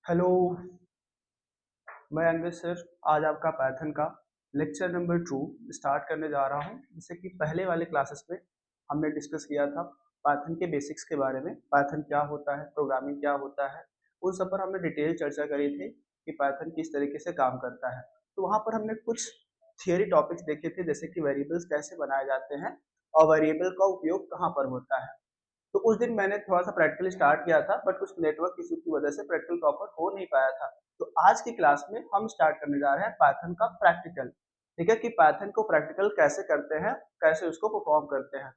Hello, मैं अंकित sir आज आपका पाइथन का लेक्चर नंबर 2 स्टार्ट करने जा रहा हूं। जैसे कि पहले वाले क्लासेस में हमने डिस्कस किया था पाइथन के बेसिक्स के बारे में, पाइथन क्या होता है, प्रोग्रामिंग क्या होता है, उन सब पर हमने डिटेल चर्चा करी थी कि पाइथन किस तरीके से काम करता है। तो वहाँ पर हमने कुछ थियरी टॉपिक्स देखे थे, जैसे कि वेरिएबल्स कैसे बनाए जाते हैं और वेरिएबल का उपयोग कहाँ पर होता है। तो उस दिन मैंने थोड़ा सा प्रैक्टिकल स्टार्ट किया था, बट कुछ नेटवर्क इशू की वजह से प्रैक्टिकल प्रॉपर हो नहीं पाया था। तो आज की क्लास में हम स्टार्ट करने जा रहे हैं पाइथन का प्रैक्टिकल। ठीक है, कि पाइथन को प्रैक्टिकल कैसे करते हैं, कैसे उसको परफॉर्म करते हैं।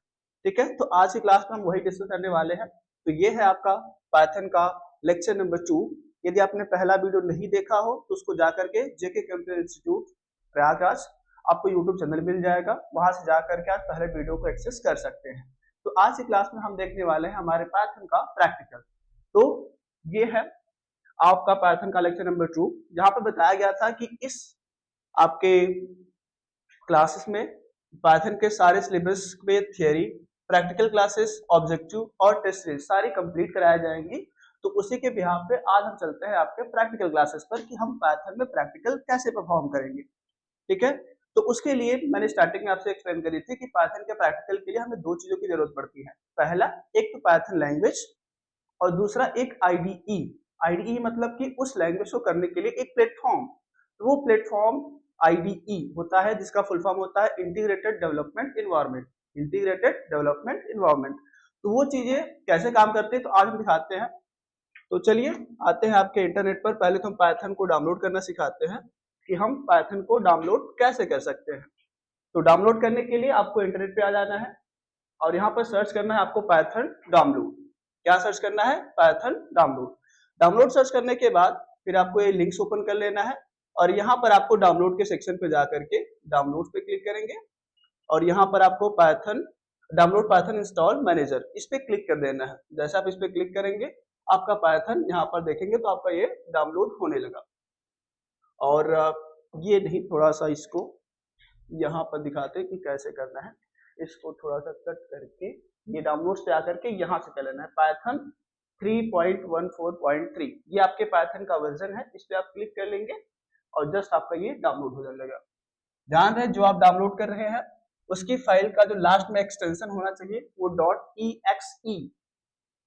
ठीक है, तो आज की क्लास में हम वही डिस्कस करने वाले हैं। तो ये है आपका पाइथन का लेक्चर नंबर 2। यदि आपने पहला वीडियो नहीं देखा हो तो उसको जाकर के जेके कंप्यूटर इंस्टीट्यूट प्रयागराज आपको यूट्यूब चैनल मिल जाएगा, वहां से जाकर के आप पहले वीडियो को एक्सेस कर सकते हैं। तो आज की क्लास में हम देखने वाले हैं हमारे पाइथन का प्रैक्टिकल। तो ये है आपका पाइथन का लेक्चर नंबर 2, जहां पर बताया गया था कि इस आपके क्लासेस में पाइथन के सारे सिलेबस पे थियरी, प्रैक्टिकल क्लासेस, ऑब्जेक्टिव और टेस्ट सीरीज सारी कंप्लीट कराई जाएंगी। तो उसी के बिहाफ पे आज हम चलते हैं आपके प्रैक्टिकल क्लासेस पर कि हम पाइथन में प्रैक्टिकल कैसे परफॉर्म करेंगे। ठीक है, तो उसके लिए मैंने स्टार्टिंग में आपसे एक्सप्लेन करी थी कि पाइथन के प्रैक्टिकल के लिए हमें दो चीजों की जरूरत पड़ती है। पहला, एक तो पाइथन लैंग्वेज और दूसरा एक आईडीई। आईडीई मतलब कि उस लैंग्वेज को करने के लिए एक प्लेटफॉर्म। तो वो प्लेटफॉर्म आईडीई होता है, जिसका फुल फॉर्म होता है integrated development environment. Integrated development environment. तो वो चीजें कैसे काम करते हैं तो आज हम दिखाते हैं। तो चलिए आते हैं आपके इंटरनेट पर। पहले तो हम पाइथन को डाउनलोड करना सिखाते हैं कि हम पाइथन को डाउनलोड कैसे कर सकते हैं। तो डाउनलोड करने के लिए आपको इंटरनेट पे आ जाना है और यहाँ पर सर्च करना है आपको पाइथन डाउनलोड। क्या सर्च करना है? Python download. डाउनलोड सर्च करने के बाद फिर आपको ये लिंक्स ओपन कर लेना है और यहाँ पर आपको डाउनलोड के सेक्शन पे जाकर के डाउनलोड पे क्लिक करेंगे और यहाँ पर आपको Python download Python install manager इस पे क्लिक कर देना है। जैसे आप इस पे क्लिक करेंगे आपका पाइथन यहाँ पर देखेंगे तो आपका ये डाउनलोड होने लगा। और ये नहीं, थोड़ा सा इसको यहाँ पर दिखाते हैं कि कैसे करना है। इसको थोड़ा सा कट करके ये डाउनलोड से आकर के यहाँ से कर लेना है। पाइथन 3.14.3 ये आपके पाइथन का वर्जन है, इस पे आप क्लिक कर लेंगे और जस्ट आपका ये डाउनलोड हो जाएगा। ध्यान रहे जो आप डाउनलोड कर रहे हैं उसकी फाइल का जो लास्ट में एक्सटेंशन होना चाहिए वो .exe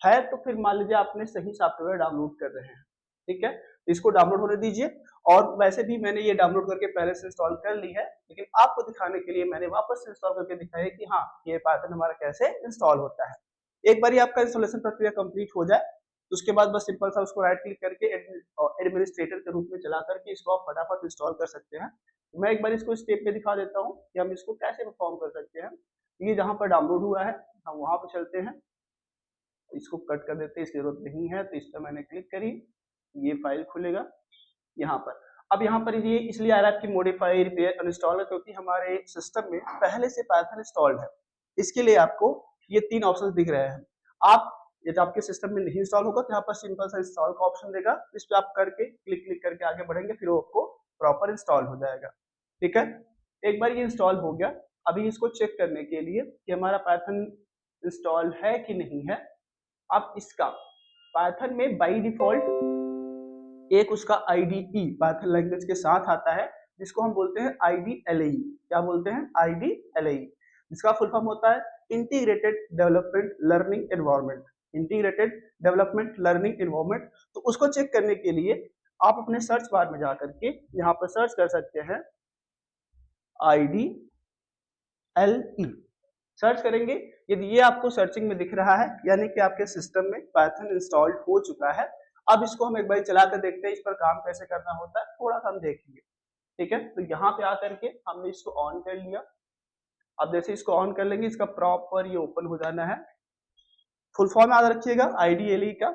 है। तो फिर मान लीजिए आपने सही सॉफ्टवेयर डाउनलोड कर रहे हैं। ठीक है, इसको डाउनलोड होने दीजिए। और वैसे भी मैंने ये डाउनलोड करके पहले से इंस्टॉल कर ली है, लेकिन आपको दिखाने के लिए मैंने वापस से इंस्टॉल करके दिखाया कि हाँ ये पाइथन हमारा कैसे इंस्टॉल होता है। एक बार आपका इंस्टॉलेशन प्रक्रिया कंप्लीट हो जाए तो उसके बाद बस सिंपल सा उसको राइट क्लिक करके एडमिनिस्ट्रेटर के रूप में चला करके इसको आप फटाफट इंस्टॉल कर सकते हैं। मैं एक बार इसको स्टेप पे दिखा देता हूँ कि हम इसको कैसे परफॉर्म कर सकते हैं। ये जहाँ पर डाउनलोड हुआ है हम वहां पर चलते हैं, इसको कट कर देते हैं, इसकी जरूरत नहीं है। तो इस पर मैंने क्लिक करी, ये फाइल खुलेगा यहाँ पर। अब यहाँ पर ये इसलिए आ रहा है कि मॉडिफाई, रिपेयर, अनइंस्टॉल है, क्योंकि हमारे सिस्टम में पहले से पाइथन इंस्टॉल्ड है। इसके लिए आपको ये तीन ऑप्शन दिख रहे हैं। आप यदि आपके सिस्टम में नहीं इंस्टॉल होगा तो यहाँ पर सिंपल सा इंस्टॉल का ऑप्शन देगा, इस पर आप करके क्लिक करके आगे बढ़ेंगे, फिर वो आपको प्रॉपर इंस्टॉल हो जाएगा। ठीक है, एक बार ये इंस्टॉल हो गया। अभी इसको चेक करने के लिए कि हमारा पाइथन इंस्टॉल है कि नहीं है, अब इसका पाइथन में बाय डिफॉल्ट एक उसका आईडीई पाइथन लैंग्वेज के साथ आता है, जिसको हम बोलते हैं आईडीएलई। क्या बोलते हैं? आईडीएलई, जिसका फुल फॉर्म होता है integrated development learning environment. Integrated development learning environment. तो उसको चेक करने के लिए आप अपने सर्च बार में जाकर के यहाँ पर सर्च कर सकते हैं आईडीएलई। सर्च करेंगे, यदि ये आपको सर्चिंग में दिख रहा है यानी कि आपके सिस्टम में पाइथन इंस्टॉल्ड हो चुका है। अब इसको हम एक बार चला कर देखते हैं इस पर काम कैसे करना होता है, थोड़ा सा हम देखेंगे। ठीक है, तो यहाँ पे आकर के हमने इसको ऑन कर लिया। अब जैसे इसको ऑन कर लेंगे इसका प्रॉपर ये ओपन हो जाना है। फुल फॉर्म याद रखिएगा आईडीएलई का।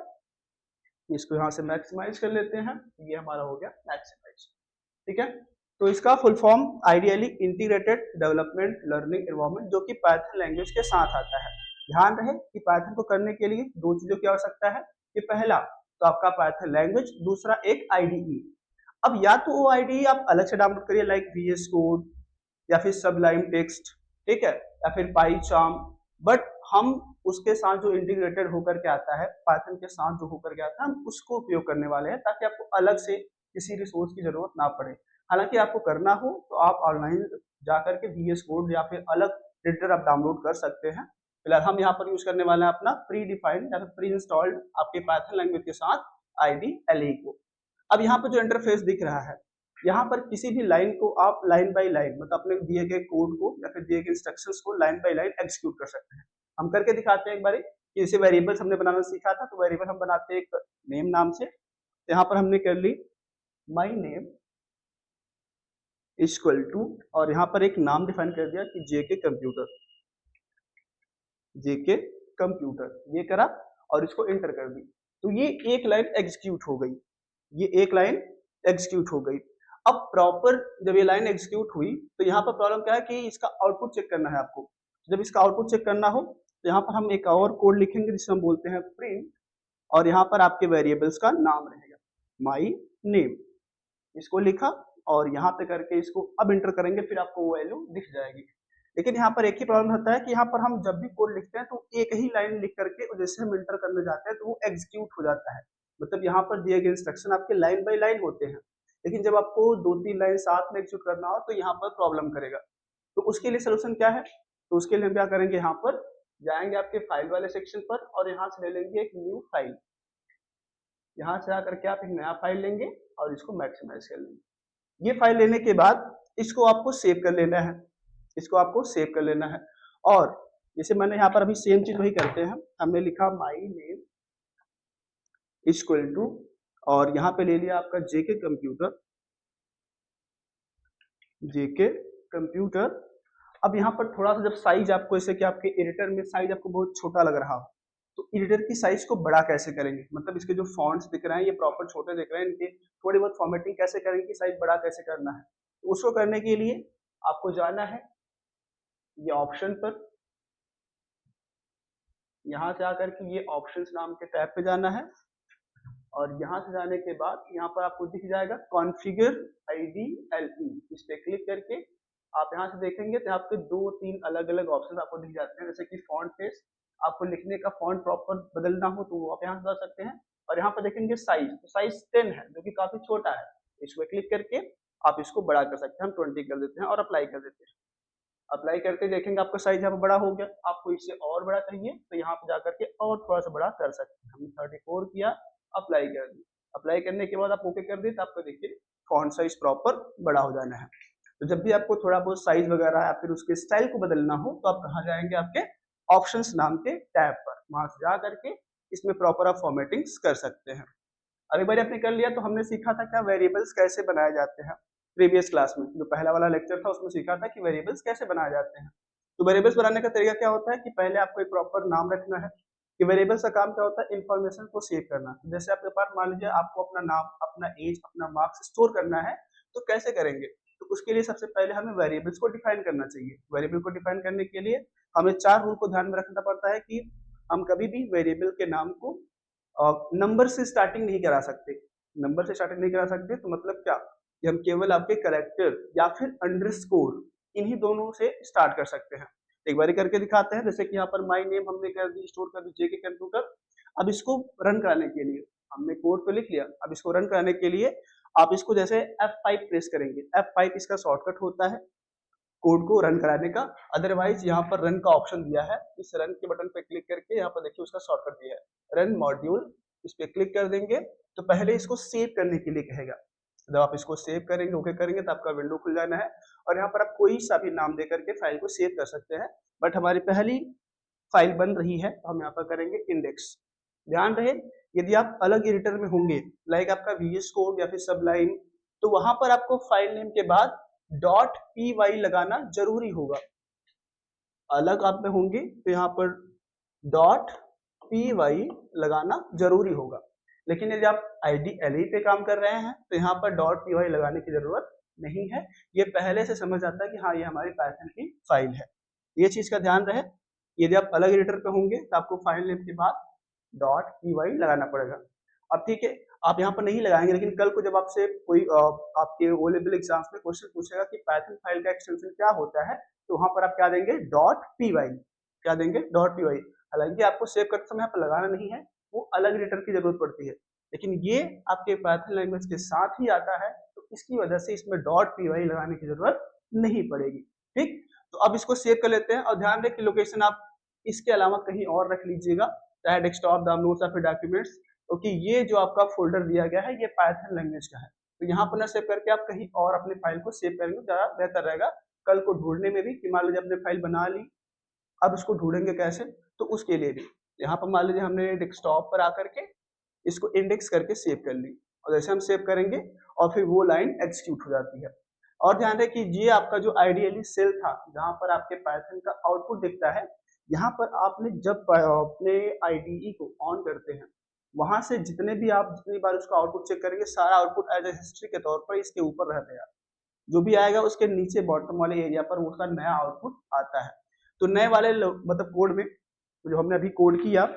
इसको यहाँ से मैक्सिमाइज कर लेते हैं, ये हमारा हो गया मैक्सिमाइज। ठीक है, तो इसका full form ideally integrated development learning environment, जो कि पाइथन लैंग्वेज के साथ आता है। ध्यान रहे कि पाइथन को करने के लिए दो चीजों की आवश्यकता है, कि पहला तो आपका पाइथन लैंग्वेज, दूसरा एक आईडीई। अब या तो वो आईडीई आप अलग से डाउनलोड करिए लाइक VS कोड या फिर सबलाइम टेक्स्ट, ठीक है, या फिर पाईचार्म। बट हम उसके साथ जो इंटीग्रेटेड होकर के आता है, पाइथन के साथ जो होकर के आता है, हम उसको उपयोग करने वाले हैं ताकि आपको अलग से किसी रिसोर्स की जरूरत ना पड़े। हालांकि आपको करना हो तो आप ऑनलाइन जाकर के VS कोड या फिर अलग एडिटर आप डाउनलोड कर सकते हैं। फिलहाल हम यहाँ पर यूज करने वाले हैं अपना प्री डिफाइंड या फिर प्री इंस्टॉल्ड आपके पाइथन लैंग्वेज के साथ IDLE को। अब यहाँ पर जो इंटरफेस दिख रहा है, यहाँ पर किसी भी लाइन को आप लाइन बाय लाइन, मतलब अपने दिए गए कोड को या फिर दिए गए इंस्ट्रक्शंस को लाइन बाय लाइन एग्जीक्यूट कर सकते हैं। हम करके दिखाते हैं एक बार कि जैसे वेरिएबल्स हमने बनाना सीखा था, तो वेरिएबल हम बनाते हैं एक नेम नाम से। तो यहाँ पर हमने कर ली माई नेम इक्वल टू, और यहाँ पर एक नाम डिफाइन कर दिया कि जेके कंप्यूटर, जेके कंप्यूटर, ये करा और इसको एंटर कर दी। तो ये एक लाइन एग्जीक्यूट हो गई, ये एक लाइन एग्जीक्यूट हो गई। अब प्रॉपर जब ये लाइन एग्जीक्यूट हुई तो यहाँ पर प्रॉब्लम क्या है कि इसका आउटपुट चेक करना है आपको। जब इसका आउटपुट चेक करना हो तो यहाँ पर हम एक और कोड लिखेंगे जिसे हम बोलते हैं प्रिंट, और यहाँ पर आपके वेरिएबल्स का नाम रहेगा माई नेम, इसको लिखा और यहाँ पे करके इसको अब इंटर करेंगे, फिर आपको वो वैल्यू दिख जाएगी। लेकिन यहाँ पर एक ही प्रॉब्लम होता है कि यहाँ पर हम जब भी कोड लिखते हैं तो एक ही लाइन लिख करके जैसे हम इंटर करने जाते हैं तो वो एग्जीक्यूट हो जाता है। मतलब यहाँ पर दिए गए इंस्ट्रक्शन आपके लाइन बाय लाइन होते हैं, लेकिन जब आपको 2-3 लाइन साथ में एग्जीक्यूट करना हो तो यहाँ पर प्रॉब्लम करेगा। तो उसके लिए सोल्यूशन क्या है? तो उसके लिए हम क्या करेंगे, यहाँ पर जाएंगे आपके फाइल वाले सेक्शन पर और यहाँ से ले लेंगे एक न्यू फाइल। यहाँ से आकर के आप एक नया फाइल लेंगे और इसको मैक्सिमाइज कर लेंगे। ये फाइल लेने के बाद इसको आपको सेव कर लेना है, इसको आपको सेव कर लेना है। और जैसे मैंने यहाँ पर अभी सेम चीज वही करते हैं, हमने लिखा माई नेम इक्वल टू, और यहाँ पे ले लिया आपका जेके कंप्यूटर, जेके कंप्यूटर। अब यहाँ पर थोड़ा सा जब साइज आपको, जैसे कि आपके एडिटर में साइज आपको बहुत छोटा लग रहा हो, तो एडिटर की साइज को बड़ा कैसे करेंगे, मतलब इसके जो फॉन्ट्स दिख रहे हैं ये प्रॉपर छोटे दिख रहे हैं, इनके थोड़ी बहुत फॉर्मेटिंग कैसे करेंगे कि साइज बड़ा कैसे करना है। तो उसको करने के लिए आपको जाना है ये ऑप्शन पर, यहाँ से आकर के ये ऑप्शंस नाम के टैब पे जाना है और यहाँ से जाने के बाद यहाँ पर आपको दिख जाएगा कॉन्फ़िगर IDLE, इस पे क्लिक करके आप यहाँ से देखेंगे तो आपके 2-3 अलग अलग ऑप्शन आपको दिख जाते हैं, जैसे कि फॉन्ट फेस, आपको लिखने का फॉन्ट प्रॉपर बदलना हो तो वो आप यहाँ से कर सकते हैं। और यहाँ पर देखेंगे साइज, तो साइज 10 है जो कि काफी छोटा है, इस पे क्लिक करके आप इसको बड़ा कर सकते हैं। हम 20 कर देते हैं और अप्लाई कर देते हैं। अप्लाई करके देखेंगे आपका साइज यहाँ पर बड़ा हो गया। आपको इससे और बड़ा चाहिए तो यहाँ पे जाकर के और थोड़ा सा बड़ा कर सकते हैं। हमने 34 किया, अप्लाई कर दिया। अप्लाई करने के बाद आप ओके कर दिए तो आपको देखिए फॉन्ट साइज प्रॉपर बड़ा हो जाना है। तो जब भी आपको थोड़ा बहुत साइज वगैरह या फिर उसके स्टाइल को बदलना हो तो आप कहाँ जाएंगे, आपके ऑप्शंस नाम के टैब पर, वहां से जा करके इसमें प्रॉपर आप फॉर्मेटिंग्स कर सकते हैं। और एक बार आपने कर लिया तो हमने सीखा था क्या वेरिएबल्स कैसे बनाए जाते हैं। प्रीवियस क्लास में जो पहला वाला लेक्चर था उसमें सीखा था कि वेरिएबल्स कैसे बनाए जाते हैं। तो वेरिएबल्स बनाने का तरीका क्या होता है कि पहले आपको एक प्रॉपर नाम रखना है कि वेरिएबल्स का काम क्या होता है, इन्फॉर्मेशन को सेव करना। जैसे आपके पास मान लीजिए आपको अपना नाम, अपना एज, अपना मार्क्स स्टोर करना है, तो कैसे करेंगे? तो उसके लिए सबसे पहले हमें वेरिएबल्स को डिफाइन करना चाहिए। वेरिएबल को डिफाइन करने के लिए हमें 4 रूल को ध्यान में रखना पड़ता है कि हम कभी भी वेरिएबल के नाम को नंबर से स्टार्टिंग नहीं करा सकते। नंबर से स्टार्टिंग नहीं करा सकते तो मतलब क्या कि हम केवल आपके कैरेक्टर या फिर अंडरस्कोर, इन्हीं दोनों से स्टार्ट कर सकते हैं। एक बार करके दिखाते हैं। जैसे कि यहाँ पर माई नेम हमने कर दी, स्टोर कर दी जेके कंप्यूटर। अब इसको रन कराने के लिए हमने कोड तो लिख लिया, अब इसको रन कराने के लिए आप इसको जैसे F5 प्रेस करेंगे। F5 इसका शॉर्टकट होता है कोड को रन कराने का। अदरवाइज यहाँ पर रन का ऑप्शन दिया है, इस रन के बटन पे क्लिक करके यहाँ पर देखिए उसका शॉर्टकट दिया है रन मॉड्यूल, इस पे क्लिक कर देंगे तो पहले इसको सेव करने के लिए कहेगा। जब आप इसको सेव करेंगे, ओके करेंगे तो आपका विंडो खुल जाना है और यहाँ पर आप कोई सा भी नाम दे करके फाइल को सेव कर सकते हैं। बट हमारी पहली फाइल बन रही है तो हम यहाँ पर करेंगे इंडेक्स। ध्यान रहे यदि आप अलग एडिटर में होंगे, लाइक आपका VS कोड या फिर सबलाइन, तो वहां पर आपको फाइल नेम के बाद .py लगाना जरूरी होगा। अलग आप में होंगे तो यहाँ पर .py लगाना जरूरी होगा। लेकिन यदि आप IDLE पे काम कर रहे हैं तो यहाँ पर .py लगाने की जरूरत नहीं है। ये पहले से समझ आता है कि हाँ ये हमारी पाइथन की फाइल है। ये चीज का ध्यान रहे। यदि आप अलग एडिटर पे होंगे तो आपको फाइल नेम के बाद .py लगाना पड़ेगा। अब ठीक है, आप यहाँ पर नहीं लगाएंगे, लेकिन कल को जब आपसे कोई आपके ओ लेवल एग्जाम्स में क्वेश्चन पूछेगा कि पाइथन फाइल का एक्सटेंशन क्या होता है, तो वहां पर आप क्या देंगे .py। क्या देंगे, डॉट पी वाई। हालांकि आपको सेव करते समय यहाँ पर लगाना नहीं है, वो अलग रिटर्न की जरूरत पड़ती है, लेकिन ये आपके पाइथन लैंग्वेज के साथ ही आता है, तो इसकी वजह से इसमें डॉट पी वाई लगाने की जरूरत नहीं पड़ेगी। ठीक, तो अब इसको सेव कर लेते हैं, और ध्यान दें कि लोकेशन आप इसके अलावा कहीं और रख लीजिएगा, चाहे डेस्कटॉप, डाउनलोड्स या फिर डॉक्यूमेंट्स, क्योंकि ये जो आपका फोल्डर दिया गया है ये पाइथन लैंग्वेज का है, तो यहाँ पर ना सेव करके आप कहीं और अपने फाइल को सेव करेंगे ज्यादा बेहतर रहेगा, कल को ढूंढने में भी, कि मान लीजिए अपने फाइल बना ली, अब इसको ढूंढेंगे कैसे, तो उसके लिए भी यहाँ पर मान लीजिए हमने डेस्कटॉप पर आकर के इसको इंडेक्स करके सेव कर ली, और जैसे हम सेव करेंगे और फिर वो लाइन एग्जीक्यूट हो जाती है। और ध्यान रहे कि ये आपका जो आइडियली सेल था जहां पर आपके पाइथन का आउटपुट दिखता है, यहाँ पर आपने जब अपने आईडीई को ऑन करते हैं, वहां से जितनी बार उसका आउटपुट चेक करेंगे, सारा आउटपुट एज ए हिस्ट्री के तौर पर इसके ऊपर रहेगा, जो भी आएगा उसके नीचे बॉटम वाले एरिया पर वो उसका नया आउटपुट आता है। तो नए वाले मतलब कोड में जो हमने अभी कोड किया,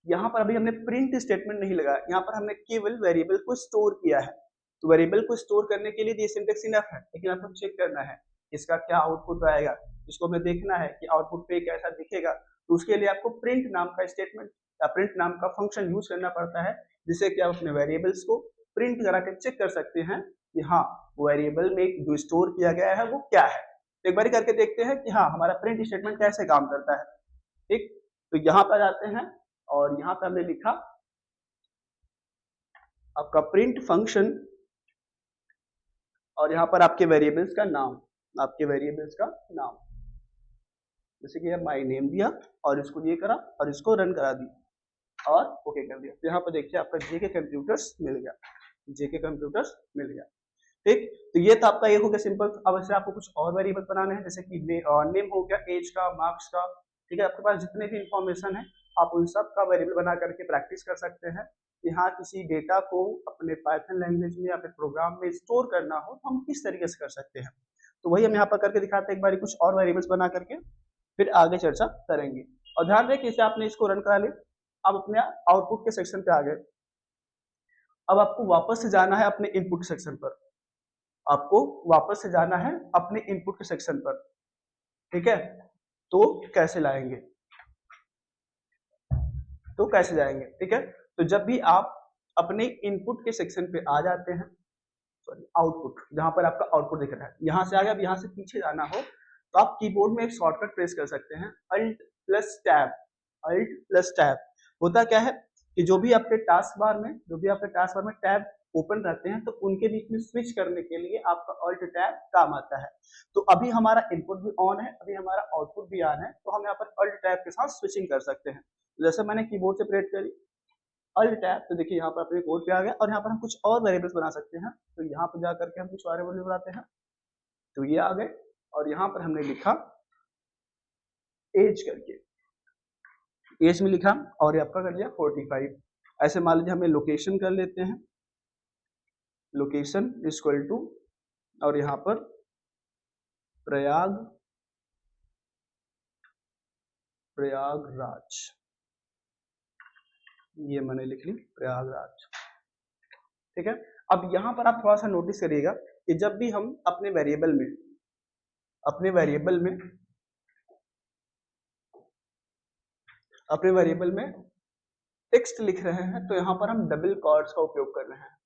यहाँ पर अभी हमने प्रिंट स्टेटमेंट नहीं लगाया, यहाँ पर हमने केवल वेरिएबल को स्टोर किया है। तो वेरिएबल को स्टोर करने के लिए ये सिंटेक्स इनफ है, लेकिन आपको चेक करना है इसका क्या आउटपुट आएगा, इसको हमें देखना है कि आउटपुट पे कैसा दिखेगा, तो उसके लिए आपको प्रिंट नाम का स्टेटमेंट या प्रिंट नाम का फंक्शन यूज करना पड़ता है, जिससे कि आप अपने वेरिएबल्स को प्रिंट करा कर चेक कर सकते हैं कि हाँ वेरिएबल में जो स्टोर किया गया है वो क्या है। तो एक बार करके देखते हैं कि हाँ हमारा प्रिंट स्टेटमेंट कैसे काम करता है। ठीक, तो यहाँ पर जाते हैं और यहाँ पे हमने लिखा आपका प्रिंट फंक्शन, और यहाँ पर आपके वेरिएबल्स का नाम, जैसे कि माय नेम दिया और इसको ये करा और इसको रन करा दिया और ओके कर दिया। तो यहाँ पर देखिए आपका जेके कंप्यूटर्स मिल गया। ठीक, तो ये तो आपका ये हो गया सिंपल। अब ऐसे आपको कुछ और वेरिएबल बनाने हैं, जैसे कि नेम हो गया, एज का, मार्क्स का, ठीक है, आपके पास जितने भी इंफॉर्मेशन है आप उन सब का वेरिएबल बना करके प्रैक्टिस कर सकते हैं। यहाँ किसी डेटा को अपने पाइथन लैंग्वेज में या फिर प्रोग्राम में स्टोर करना हो तो हम किस तरीके से कर सकते हैं, तो वही हम यहाँ पर करके दिखाते हैं एक बार कुछ और वेरिएबल्स बना करके, फिर आगे चर्चा करेंगे। और ध्यान रहे कि इसे आपने इसको रन करा लिया, अब अपने आउटपुट के सेक्शन पे आ गए। अब आपको वापस से जाना है अपने इनपुट सेक्शन पर, ठीक है, तो कैसे जाएंगे, ठीक है, तो जब भी आप अपने इनपुट के सेक्शन पे आ जाते हैं, सॉरी आउटपुट, जहां पर आपका आउटपुट दिख रहा है, यहां से आ गया, अब यहां से पीछे जाना हो तो आप कीबोर्ड में एक शॉर्टकट प्रेस कर सकते हैं, अल्ट प्लस टैब। होता क्या है कि जो भी आपके टास्क बार में टैब ओपन रहते हैं, तो उनके बीच में स्विच करने के लिए आपका अल्ट टैब काम आता है। तो अभी हमारा इनपुट भी ऑन है, अभी हमारा आउटपुट भी ऑन है, तो हम यहाँ पर अल्ट टैब के साथ स्विचिंग कर सकते हैं। जैसे मैंने कीबोर्ड से प्रेस करी अल्ट टैब, तो देखिए यहाँ पर अपने कोड पे आ गया, और यहाँ पर हम कुछ और वेरिएबल्स बना सकते हैं। तो यहाँ पर जा करके हम कुछ वेरिएबल बनाते हैं, तो ये आ गए, और यहाँ पर हमने लिखा एज करके, एज में लिखा और ये आपका कर लिया 45। ऐसे मान लीजिए हमें लोकेशन कर लेते हैं, लोकेशन इक्वल टू, और यहाँ पर प्रयागराज, ये मैंने लिख ली प्रयागराज, ठीक है। अब यहाँ पर आप थोड़ा सा नोटिस करिएगा कि जब भी हम अपने वेरिएबल में टेक्स्ट लिख रहे हैं, तो यहाँ पर हम डबल कॉट्स का उपयोग कर रहे हैं,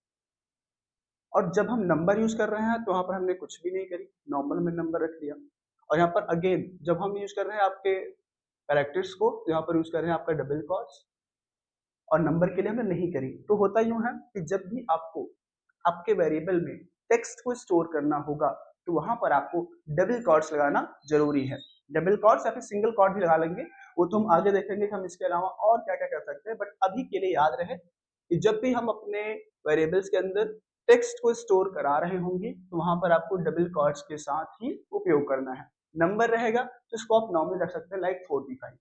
और जब हम नंबर यूज कर रहे हैं तो यहाँ पर हमने कुछ भी नहीं करी, नॉर्मल में नंबर रख दिया। और यहाँ पर अगेन जब हम यूज कर रहे हैं आपके कैरेक्टर्स को, यहाँ पर यूज कर रहे हैं आपका डबल कॉट्स, और नंबर के लिए हमने नहीं करी। तो होता यूं है कि जब भी आपको आपके वेरिएबल में टेक्स्ट को स्टोर करना होगा, तो वहां पर आपको डबल कॉट्स लगाना जरूरी है। डबल कॉट्स या फिर सिंगल कॉट भी लगा लेंगे, वो तो हम आगे देखेंगे कि हम इसके अलावा और क्या क्या कर सकते हैं, बट अभी के लिए याद रहे कि जब भी हम अपने वेरिएबल्स के अंदर टेक्स्ट को स्टोर करा रहे होंगे, तो वहां पर आपको डबल कॉट्स के साथ ही उपयोग करना है। नंबर रहेगा तो इसको आप नॉर्मल रख सकते हैं, लाइक 45,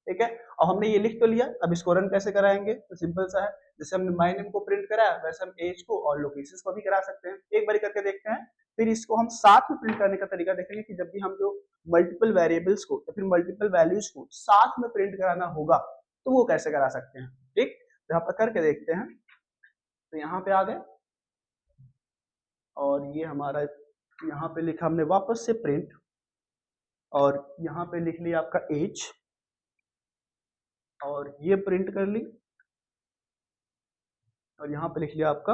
ठीक है। और हमने ये लिख तो लिया, अब इसको रन कैसे कराएंगे, तो सिंपल सा है, जैसे हमने माय नेम को प्रिंट कराया वैसे हम एज को और लोकेशन को भी करा सकते हैं। एक बार करके देखते हैं, फिर इसको हम साथ में प्रिंट करने का तरीका देखेंगे कि जब भी हम जो मल्टीपल वेरिएबल्स को या फिर मल्टीपल वैल्यूज को साथ में प्रिंट कराना होगा तो वो कैसे करा सकते हैं। ठीक, यहाँ पर करके देखते हैं। तो यहाँ पे आ गए और ये हमारा यहाँ पे लिखा हमने वापस से प्रिंट, और यहाँ पे लिख लिया आपका एज, और ये प्रिंट कर ली, और यहाँ पे लिख लिया आपका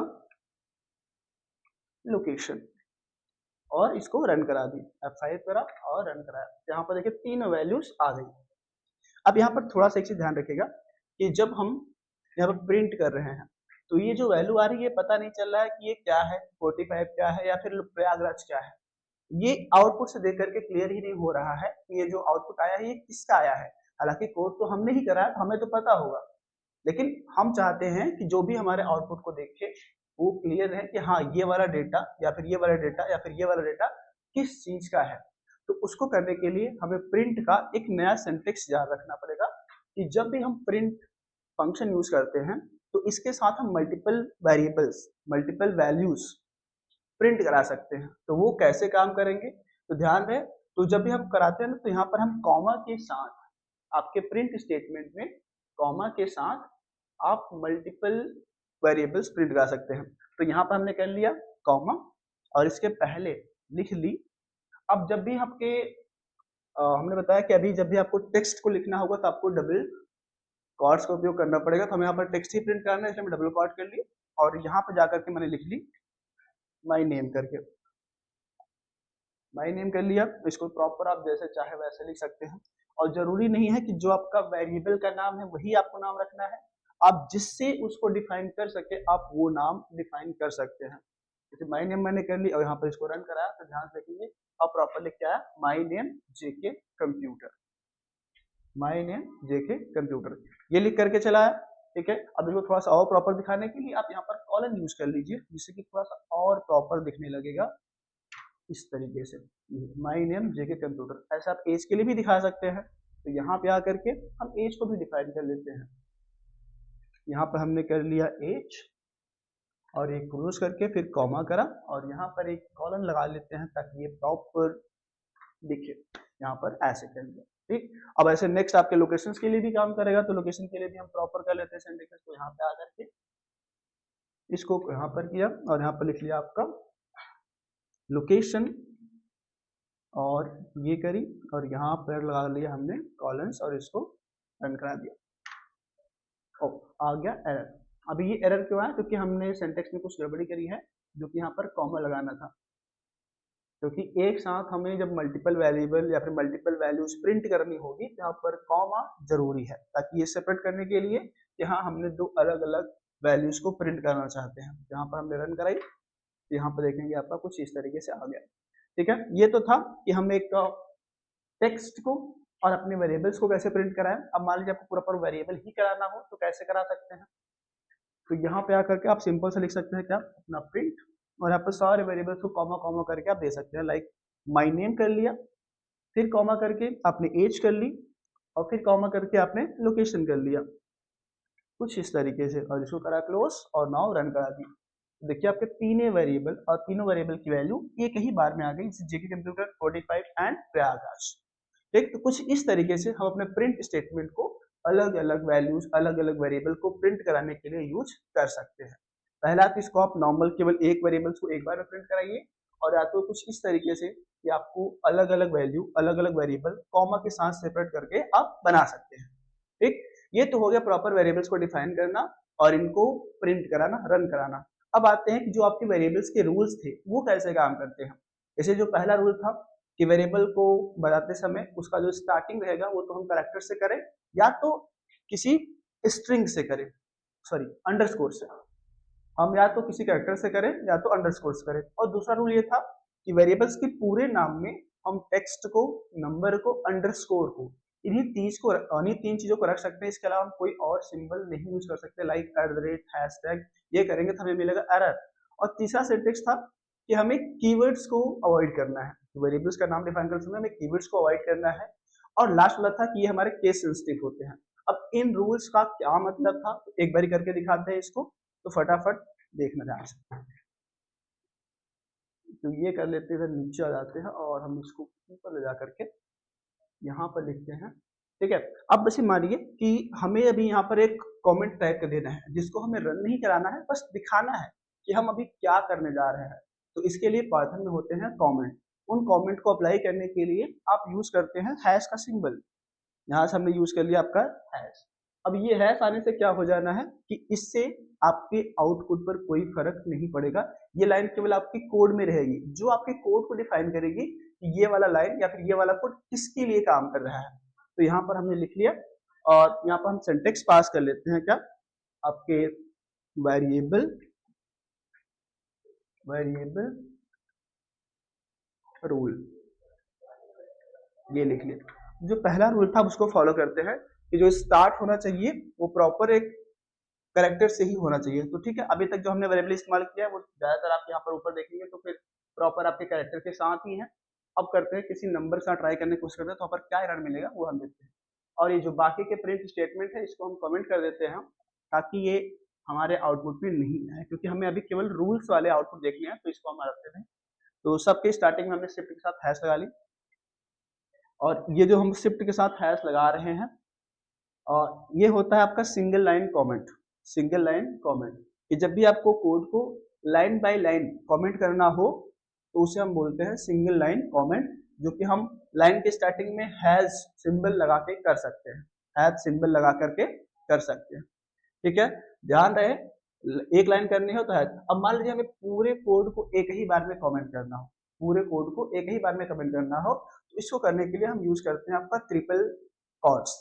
लोकेशन, और इसको रन करा दी। F5 करा और रन कराया। यहाँ पर देखिए तीन वैल्यूज आ गई। अब यहाँ पर थोड़ा सा एक चीज ध्यान रखिएगा कि जब हम यहाँ पर प्रिंट कर रहे हैं तो ये जो वैल्यू आ रही है पता नहीं चल रहा है कि ये क्या है, 45 क्या है या फिर प्रयागराज क्या है। ये आउटपुट से देख करके क्लियर ही नहीं हो रहा है कि ये जो आउटपुट आया है ये किसका आया है। हालांकि कोड तो हमने ही करा है, हमें तो पता होगा, लेकिन हम चाहते हैं कि जो भी हमारे आउटपुट को देखे वो क्लियर है कि हाँ ये वाला डेटा या फिर ये वाला डेटा या फिर ये वाला डेटा किस चीज का है। तो उसको करने के लिए हमें प्रिंट का एक नया सिंटेक्स याद रखना पड़ेगा कि जब भी हम प्रिंट फंक्शन यूज करते हैं तो इसके साथ हम multiple variables, multiple values print करा सकते हैं। तो वो कैसे काम करेंगे तो ध्यान रहे, तो जब भी हम कराते हैं ना तो यहाँ पर हम कॉमा के साथ आपके प्रिंट स्टेटमेंट में कॉमा के साथ आप मल्टीपल वेरिएबल्स प्रिंट करा सकते हैं। तो यहाँ पर हमने कर लिया कॉमा और इसके पहले लिख ली। अब जब भी आपके हमने बताया कि अभी जब भी आपको टेक्स्ट को लिखना होगा तो आपको डबल क्वाट्स का उपयोग करना पड़ेगा। तो हमें यहाँ पर टेक्स्ट ही प्रिंट करना है, इसलिए मैं डबल क्वाट कर ली और यहाँ पर जाकर के मैंने लिख ली माई नेम करके, माई नेम कर लिया। इसको प्रॉपर आप जैसे चाहे वैसे लिख सकते हैं और जरूरी नहीं है कि जो आपका वेरिएबल का नाम है वही आपको नाम रखना है, आप जिससे उसको डिफाइन कर सके आप वो नाम डिफाइन कर सकते हैं। जैसे माई नेम मैंने कर ली और यहाँ पर इसको रन कराया तो ध्यान से देखेंगे और प्रॉपर लिख के आया my name JK computer, my name JK computer, ये लिख करके चला है। ठीक है, अब इसको थोड़ा सा और प्रॉपर दिखाने के लिए आप यहाँ पर कॉलन यूज कर लीजिए जिससे कि थोड़ा सा और प्रॉपर दिखने लगेगा इस तरीके से, माई नेम जेके कंप्यूटर। ऐसा आप एज के लिए भी दिखा सकते हैं। तो यहाँ पे आकर के हम एज को भी डिफाइन कर लेते हैं। यहाँ पर हमने कर लिया एज और एक क्लोज करके फिर कॉमा करा और यहाँ पर एक कॉलन लगा लेते हैं ताकि ये प्रॉपर दिखे। यहाँ पर ऐसे कर लिया। ठीक, अब ऐसे नेक्स्ट आपके लोकेशंस के लिए भी काम करेगा। तो लोकेशन के लिए भी हम प्रॉपर कर लेते हैं सिंटेक्स को। यहाँ पे आकर के इसको यहाँ पर किया और यहाँ पर लिख लिया आपका लोकेशन और ये करी और यहाँ पर लगा लिया हमने कॉलन्स और इसको रन करा दिया। ओ, आ गया एरर। अभी ये एरर क्यों आया? क्योंकि हमने सिंटेक्स में कुछ गड़बड़ी करी है, जो कि यहाँ पर कॉमा लगाना था। क्योंकि एक साथ हमें जब मल्टीपल वेरिएबल या फिर मल्टीपल वैल्यूज प्रिंट करनी होगी तो यहाँ पर कॉमा जरूरी है, ताकि ये सेपरेट करने के लिए कि हाँ हमने दो अलग अलग वैल्यूज को प्रिंट करना चाहते हैं। यहाँ पर हमने रन कराई, यहाँ पर देखेंगे आपका कुछ इस तरीके से आ गया। ठीक है, ये तो था कि हम एक टेक्स्ट को और अपने वेरिएबल्स को कैसे प्रिंट कराएं। अब मान लीजिए आपको पूरा पूरा वेरिएबल ही कराना हो तो कैसे करा सकते हैं। तो यहाँ पे आकर के आप सिंपल से लिख सकते हैं क्या, अपना प्रिंट, और यहाँ पर सारे वेरिएबल्स को कॉमा कॉमा करके आप दे सकते हैं। लाइक माई नेम कर लिया, फिर कॉमा करके आपने एज कर ली और फिर कॉमा करके आपने लोकेशन कर लिया, कुछ इस तरीके से, और इसको करा क्लोज और नाउ रन करा दी। देखिए आपके तीनों वेरिएबल और तीनों वेरिएबल की वैल्यू एक ही बार में आ गई, जेके कंप्यूटर 45 एंड प्रयागराज। ठीक, तो कुछ इस तरीके से हम अपने प्रिंट स्टेटमेंट को अलग अलग वैल्यूज अलग अलग वेरिएबल को प्रिंट कराने के लिए यूज कर सकते हैं। पहला तो इसको आप नॉर्मल केवल एक वेरिएबल्स को एक बार में प्रिंट कराइए, और या तो कुछ इस तरीके से कि आपको अलग अलग वैल्यू अलग अलग वेरिएबल कॉमा के साथ सेपरेट करके आप बना सकते हैं। ठीक, ये तो हो गया प्रॉपर वेरिएबल्स को डिफाइन करना और इनको प्रिंट कराना, रन कराना। अब आते हैं कि जो आपके वेरिएबल्स के रूल्स थे वो कैसे काम करते हैं। जैसे जो पहला रूल था कि वेरिएबल को बताते समय उसका जो स्टार्टिंग रहेगा वो तो हम कैरेक्टर से करें या तो किसी स्ट्रिंग से करें, सॉरी अंडरस्कोर से, हम या तो किसी कैरेक्टर से करें या तो अंडरस्कोर से करें। और दूसरा रूल ये था कि वेरिएबल्स के पूरे नाम में हम टेक्स्ट को, नंबर को, अंडरस्कोर को, इन्हीं तीन चीजों को रख सकते हैं। इसके अलावा हम कोई और सिंबल नहीं यूज कर सकते, लाइक @ हैशटैग, ये करेंगे तो हमें मिलेगा एरर। और तीसरा सिंटेक्स था कि हमें कीवर्ड्स को अवॉइड करना है, वेरिएबल्स का नाम डिफाइन करते समय हमें कीवर्ड्स को अवॉइड करना है। और लास्ट वाला था कि ये हमारे केस सेंसिटिव होते हैं। अब इन रूल्स का क्या मतलब था एक बार करके दिखाते हैं इसको, तो फटाफट देखना ध्यान से। तो ये कर लेते हैं, नीचे आ जाते हैं और हम इसको ऊपर ले जा करके यहाँ पर लिखते हैं। ठीक है, अब बस मानिए कि हमें अभी यहाँ पर एक कमेंट टाइप कर देना है जिसको हमें रन नहीं कराना है, बस दिखाना है कि हम अभी क्या करने जा रहे हैं। तो इसके लिए पाइथन में होते हैं कमेंट, उन कमेंट को अप्लाई करने के लिए आप यूज करते हैं हैश का सिंबल। यहाँ से हमने यूज कर लिया आपका हैश। अब ये हैश आने से क्या हो जाना है कि इससे आपके आउटपुट पर कोई फर्क नहीं पड़ेगा, ये लाइन केवल आपकी कोड में रहेगी, जो आपके कोड को डिफाइन करेगी कि ये वाला लाइन या फिर ये वाला कोड किसके लिए काम कर रहा है। तो यहाँ पर हमने लिख लिया और यहाँ पर हम सिंटेक्स पास कर लेते हैं क्या, आपके वेरिएबल रूल, ये लिख लिया। जो पहला रूल था उसको फॉलो करते हैं कि जो स्टार्ट होना चाहिए वो प्रॉपर एक कैरेक्टर से ही होना चाहिए। तो ठीक है, अभी तक जो हमने वेरिएबल इस्तेमाल किया है वो ज्यादातर आप यहाँ पर ऊपर देखेंगे तो फिर प्रॉपर आपके कैरेक्टर के साथ ही है। अब करते हैं किसी नंबर से ट्राई करने की कोशिश करते हैं तो वहाँ पर क्या एरर मिलेगा वो हम देखते हैं। और ये जो बाकी के प्रिंट स्टेटमेंट है इसको हम कमेंट कर देते हैं ताकि ये हमारे आउटपुट में नहीं आए, क्योंकि हमें अभी केवल रूल्स वाले आउटपुट देखने हैं, तो इसको हम रखते हैं। तो सबके स्टार्टिंग में हमने शिफ्ट के साथ हैश लगा ली, और ये जो हम शिफ्ट के साथ हैश लगा रहे हैं और ये होता है आपका single line comment. Single line comment कि जब भी आपको कोड को लाइन बाय लाइन कमेंट करना हो तो उसे हम बोलते हैं सिंगल लाइन कमेंट, जो कि हम लाइन के स्टार्टिंग में हैज सिंबल लगा के कर सकते हैं, हैज सिंबल लगा करके कर सकते हैं। ठीक है, ध्यान रहे एक लाइन करनी हो तो हैज। अब मान लीजिए हमें पूरे कोड को एक ही बार में कमेंट करना हो, पूरे कोड को एक ही बार में कमेंट करना हो, तो इसको करने के लिए हम यूज करते हैं आपका ट्रिपल कॉट्स,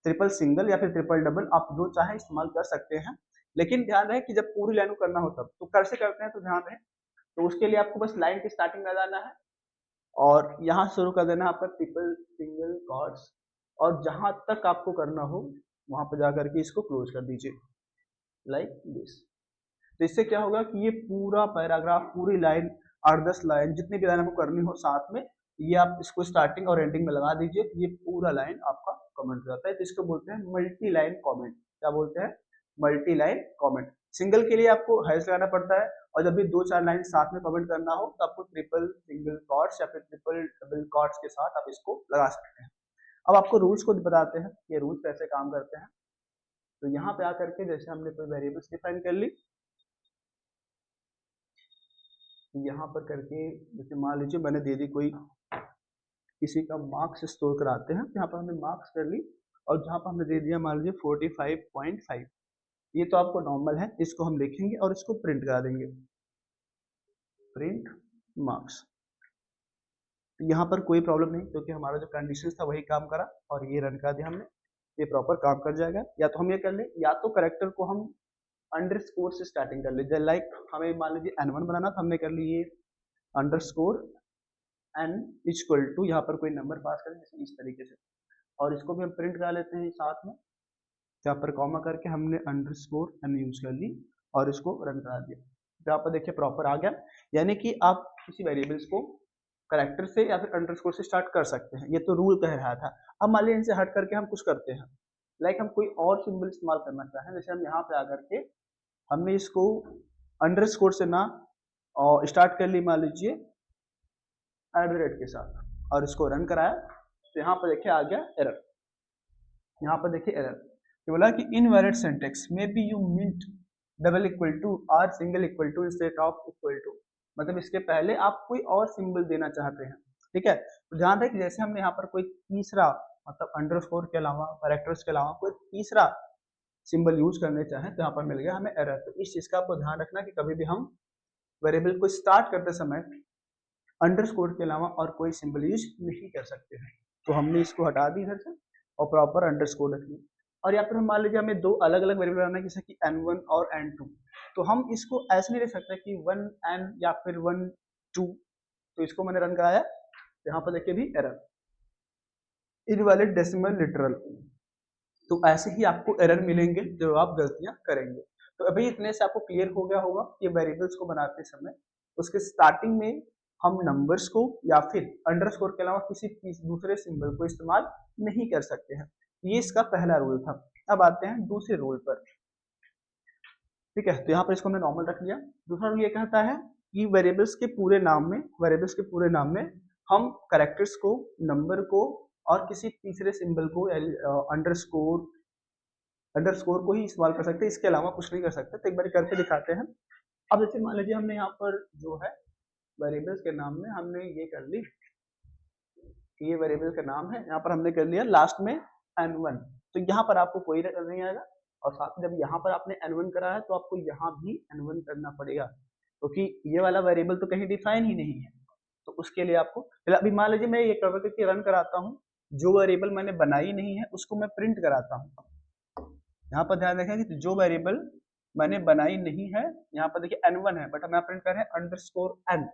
ट्रिपल सिंगल या फिर ट्रिपल डबल, आप जो चाहे इस्तेमाल कर सकते हैं। लेकिन ध्यान रहे कि जब पूरी लाइन को करना हो तब तो कैसे करते हैं, तो ध्यान रहे तो उसके लिए आपको बस लाइन की स्टार्टिंग में जाना है और यहाँ शुरू कर देना आपका ट्रिपल सिंगल कॉट्स, और जहां तक आपको करना हो वहां पर जाकर के इसको क्लोज कर दीजिए लाइक दिस। तो इससे क्या होगा कि ये पूरा पैराग्राफ, पूरी लाइन 8-10 लाइन जितनी भी लाइन आपको करनी हो साथ में, ये आप इसको स्टार्टिंग और एंडिंग में लगा दीजिए, ये पूरा लाइन आपका कमेंट हो जाता है। तो इसको बोलते हैं मल्टी लाइन कमेंट। क्या बोलते हैं? Multi line comment. सिंगल के लिए आपको हैश लगाना पड़ता है, और जब भी 2-4 लाइन साथ में कमेंट करना हो तो आपको ट्रिपल सिंगल कॉट्स या फिर ट्रिपल डबल कॉट्स के साथ आप इसको लगा सकते हैं। अब आपको रूल्स को बताते हैं, ये रूल्स कैसे काम करते हैं। तो यहाँ पे आकर के जैसे हमने कोई वेरिएबल्स डिफाइन कर ली, यहाँ पर करके जैसे मान लीजिए मैंने दे दी कोई किसी का मार्क्स स्टोर कराते हैं, तो यहाँ पर हमने मार्क्स कर ली और जहाँ पर हमने दे दिया मान लीजिए 45.5, ये तो आपको नॉर्मल है, इसको हम लिखेंगे और इसको प्रिंट करा देंगे, प्रिंट मार्क्स। यहाँ पर कोई प्रॉब्लम नहीं क्योंकि हमारा जो कंडीशन था वही काम करा और ये रन करा दिया हमने, ये प्रॉपर काम कर जाएगा। या तो हम ये कर ले, या तो करेक्टर को हम अंडरस्कोर से स्टार्टिंग कर ले, लाइक हमें मान लीजिए N1 बनाना था, हमने कर लिए अंडरस्कोर n इक्वल टू, यहाँ पर कोई नंबर पास करें जैसे इस तरीके से, और इसको भी हम प्रिंट करा लेते हैं साथ में। यहाँ पर कॉमा करके हमने अंडरस्कोर n यूज कर ली और इसको रन करा दिया। यहाँ पर देखिए प्रॉपर आ गया, यानी कि आप किसी वेरिएबल्स को करेक्टर से या फिर अंडरस्कोर से स्टार्ट कर सकते हैं, ये तो रूल कह रहा था। अब मान लीजिए इनसे हट करके हम कुछ करते हैं, लाइक हम कोई और सिंबल इस्तेमाल करना चाहें, जैसे हम यहाँ पे आकर के हमने इसको अंडरस्कोर से ना और स्टार्ट कर ली मान लीजिए @ के साथ और इसको रन कराया, तो यहाँ पर देखिए आ गया एरर। यहाँ पर देखिए एरर ये बोला कि invalid syntax may be you meant double equal to or single equal to instead of equal to, मतलब इसके पहले आप कोई और सिंबल देना चाहते हैं। ठीक है, तो ध्यान रखें जैसे हमने यहाँ पर कोई तीसरा मतलब अंडरस्कोर के अलावा कैरेक्टर्स के अलावा कोई तीसरा सिंबल यूज करने चाहें तो यहाँ पर मिल गया हमें एरर। तो इस चीज का आपको ध्यान रखना कि कभी भी हम वेरिएबल को स्टार्ट करते समय अंडरस्कोर के अलावा और कोई सिंबल यूज नहीं कर सकते हैं। तो हमने इसको हटा दी इधर से और प्रॉपर अंडरस्कोर रख ली। और यहाँ पर हम मान लीजिए हमें दो अलग अलग वेरिएबल बनाना है जैसे कि n1 और n2, तो हम इसको ऐसे नहीं लिख सकते कि 1n या फिर 1 2। तो इसको मैंने रन कराया, यहाँ पर देखिए भी एरर इनवैलिड डेसिमल लिटरल, तो ऐसे ही आपको एरर मिलेंगे जो आप गलतियां करेंगे। तो अभी इतने से आपको क्लियर हो गया होगा कि वेरिएबल्स को बनाते समय उसके स्टार्टिंग में हम नंबर्स को या फिर अंडरस्कोर के अलावा किसी दूसरे सिंबल को इस्तेमाल नहीं कर सकते हैं। ये इसका पहला रूल था। अब आते हैं दूसरे रूल पर। ठीक है, तो यहाँ पर इसको हमने नॉर्मल रख लिया। दूसरा रूल ये कहता है कि वेरिएबल्स के पूरे नाम में हम कैरेक्टर्स को, नंबर को और किसी तीसरे सिंबल को अंडरस्कोर को ही इस्तेमाल कर सकते हैं, इसके अलावा कुछ नहीं कर सकते। तो एक बार करके दिखाते हैं। अब जैसे मान लीजिए हमने यहाँ पर जो है वेरिएबल्स के नाम में हमने ये कर ली, ये वेरिएबल का नाम है, यहाँ पर हमने कर लिया लास्ट में n1, तो यहाँ पर आपको कोई एरर नहीं आएगा। और साथ में जब यहाँ पर आपने n1 करा है तो आपको यहाँ भी n1 करना पड़ेगा, क्योंकि ये वाला वेरिएबल तो कहीं डिफाइन ही नहीं है। तो उसके लिए आपको अभी मान लीजिए मैं ये करके रन कराता हूँ, जो वेरिएबल मैंने बनाई नहीं है उसको मैं प्रिंट कराता हूँ। यहाँ पर ध्यान रखें कि जो वेरिएबल मैंने बनाई नहीं है, यहाँ पर देखिए n1 है, बट हम यहाँ प्रिंट कर रहे हैं _n,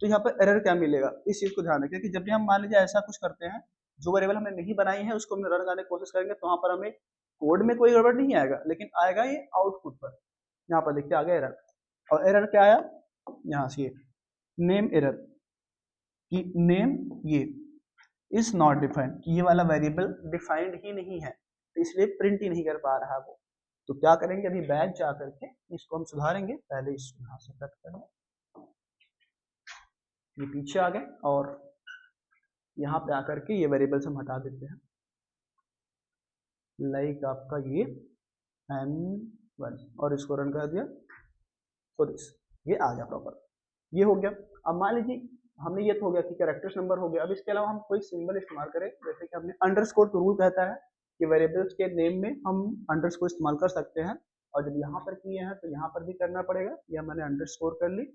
तो यहाँ पर एरर क्या मिलेगा, इस चीज को ध्यान रखें कि जब भी हम मान लीजिए ऐसा कुछ करते हैं, जो वेरिएबल हमने नहीं बनाई है उसको हम रन करने की कोशिश करेंगे, तो वहाँ पर हमें कोड में कोई गड़बड़ नहीं आएगा, लेकिन आएगा ये आउटपुट पर। यहाँ पर देखिए आ गया एरर, और एरर क्या आया, यहाँ से नेम एरर कि नेम ये इज नॉट डिफाइंड, कि ये वाला वेरिएबल डिफाइंड ही नहीं है, तो इसलिए प्रिंट ही नहीं कर पा रहा है वो। तो क्या करेंगे, अभी बैक जा करके इसको हम सुधारेंगे, पहले इसको यहाँ से कट करें, ये पीछे आ गए, और यहाँ पे आकर के ये वेरिएबल्स हम हटा देते हैं, लाइक आपका ये n1, और इसको रन कर दिया, तो ये आ गया प्रॉपर, ये हो गया। अब मान लीजिए हमने ये तो हो गया कि कैरेक्टर्स नंबर हो गया, अब इसके अलावा हम कोई सिंबल इस्तेमाल करें, जैसे कि हमने अंडरस्कोर तो रूल कहता है कि वेरिएबल्स के नेम में हम अंडरस्कोर इस्तेमाल कर सकते हैं, और जब यहाँ पर किए हैं तो यहाँ पर भी करना पड़ेगा, या मैंने अंडरस्कोर कर ली